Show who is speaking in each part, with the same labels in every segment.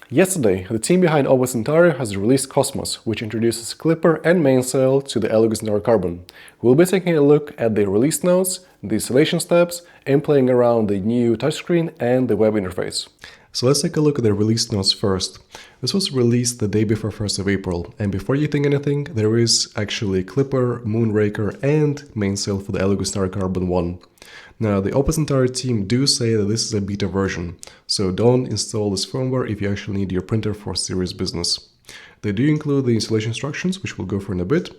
Speaker 1: Yesterday, the team behind OpenCentauri has released Cosmos, which introduces Klipper and Mainsail to the Elegoo Centauri Carbon. We'll be taking a look at the release notes, the installation steps, and playing around the new touchscreen and the web interface. So let's take a look at the release notes first. This was released the day before 1st of April, and before you think anything, there is actually Klipper, Moonraker, and Mainsail for the Elegoo Centauri Carbon 1. Now, the OpenCentauri team do say that this is a beta version, so don't install this firmware if you actually need your printer for serious business. They do include the installation instructions, which we'll go through in a bit,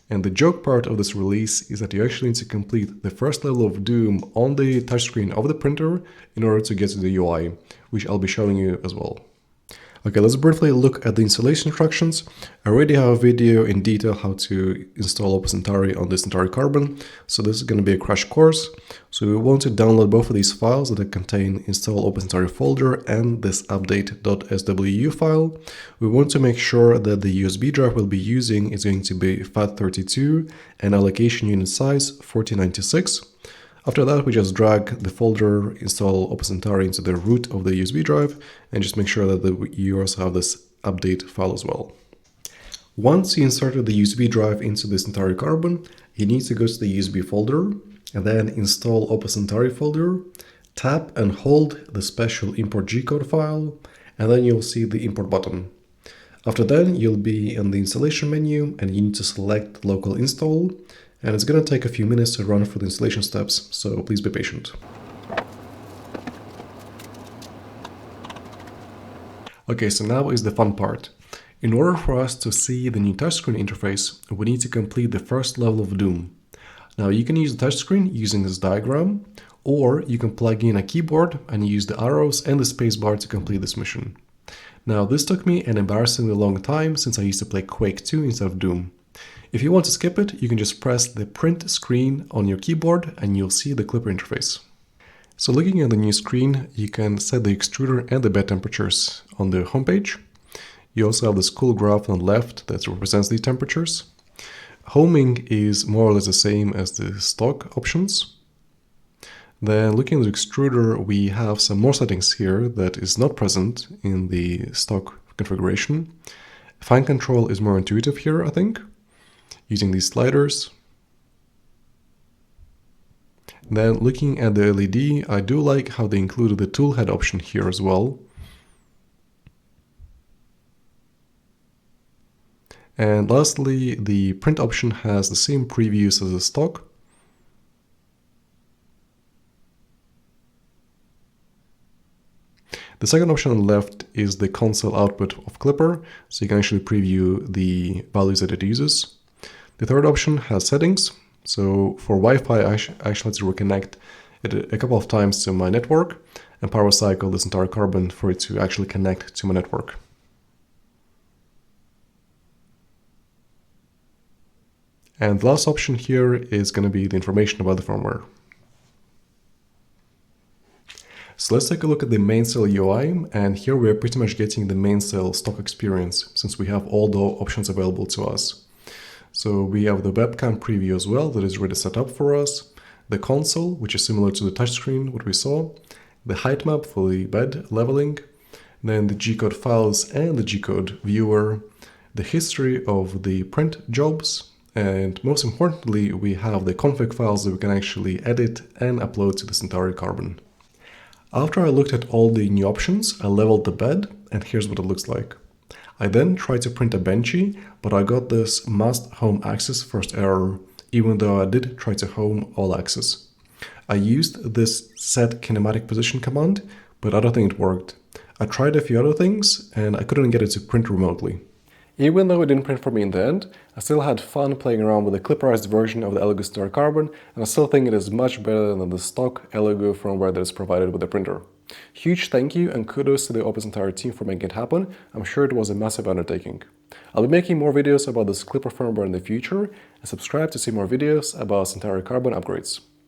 Speaker 1: and the joke part of this release is that you actually need to complete the first level of Doom on the touchscreen of the printer in order to get to the UI, which I'll be showing you as well. Okay, let's briefly look at the installation instructions. I already have a video in detail how to install OpenCentauri on the Centauri Carbon, so this is going to be a crash course. So we want to download both of these files that contain install OpenCentauri folder and this update.swu file. We want to make sure that the USB drive we'll be using is going to be FAT32 and allocation unit size 4096. After that, we just drag the folder install OpenCentauri into the root of the USB drive and just make sure that you also have this update file as well. Once you inserted the USB drive into the Centauri Carbon, you need to go to the USB folder and then install OpenCentauri folder, tap and hold the special import G-code file, and then you'll see the import button. After that, you'll be in the installation menu and you need to select local install. And it's going to take a few minutes to run through the installation steps, so please be patient. Okay, so now is the fun part. In order for us to see the new touchscreen interface, we need to complete the first level of Doom. Now you can use the touchscreen using this diagram, or you can plug in a keyboard and use the arrows and the spacebar to complete this mission. Now this took me an embarrassingly long time since I used to play Quake 2 instead of Doom. If you want to skip it, you can just press the print screen on your keyboard and you'll see the Klipper interface. So looking at the new screen, you can set the extruder and the bed temperatures on the homepage. You also have this cool graph on the left that represents the temperatures. Homing is more or less the same as the stock options. Then looking at the extruder, we have some more settings here that is not present in the stock configuration. Fan control is more intuitive here, I think, using these sliders. Then looking at the LED, I do like how they included the toolhead option here as well. And lastly, the print option has the same previews as the stock. The second option on the left is the console output of Klipper, so you can actually preview the values that it uses. The third option has settings, so for Wi-Fi I actually had to reconnect it a couple of times to my network and power cycle this entire Carbon for it to actually connect to my network. And the last option here is going to be the information about the firmware. So let's take a look at the Mainsail UI, and here we are pretty much getting the Mainsail stock experience since we have all the options available to us. So we have the webcam preview as well that is already set up for us, the console, which is similar to the touchscreen, what we saw, the height map for the bed leveling, then the G-code files and the G-code viewer, the history of the print jobs, and most importantly, we have the config files that we can actually edit and upload to the Centauri Carbon. After I looked at all the new options, I leveled the bed, and here's what it looks like. I then tried to print a Benchy, but I got this must home axis first error, even though I did try to home all axis. I used this set kinematic position command, but I don't think it worked. I tried a few other things, and I couldn't get it to print remotely. Even though it didn't print for me in the end, I still had fun playing around with the Clipperized version of the Elegoo Centauri Carbon, and I still think it is much better than the stock Elegoo firmware that is provided with the printer. Huge thank you and kudos to the OpenCentauri team for making it happen. I'm sure it was a massive undertaking. I'll be making more videos about this Klipper firmware in the future, and subscribe to see more videos about Centauri Carbon upgrades.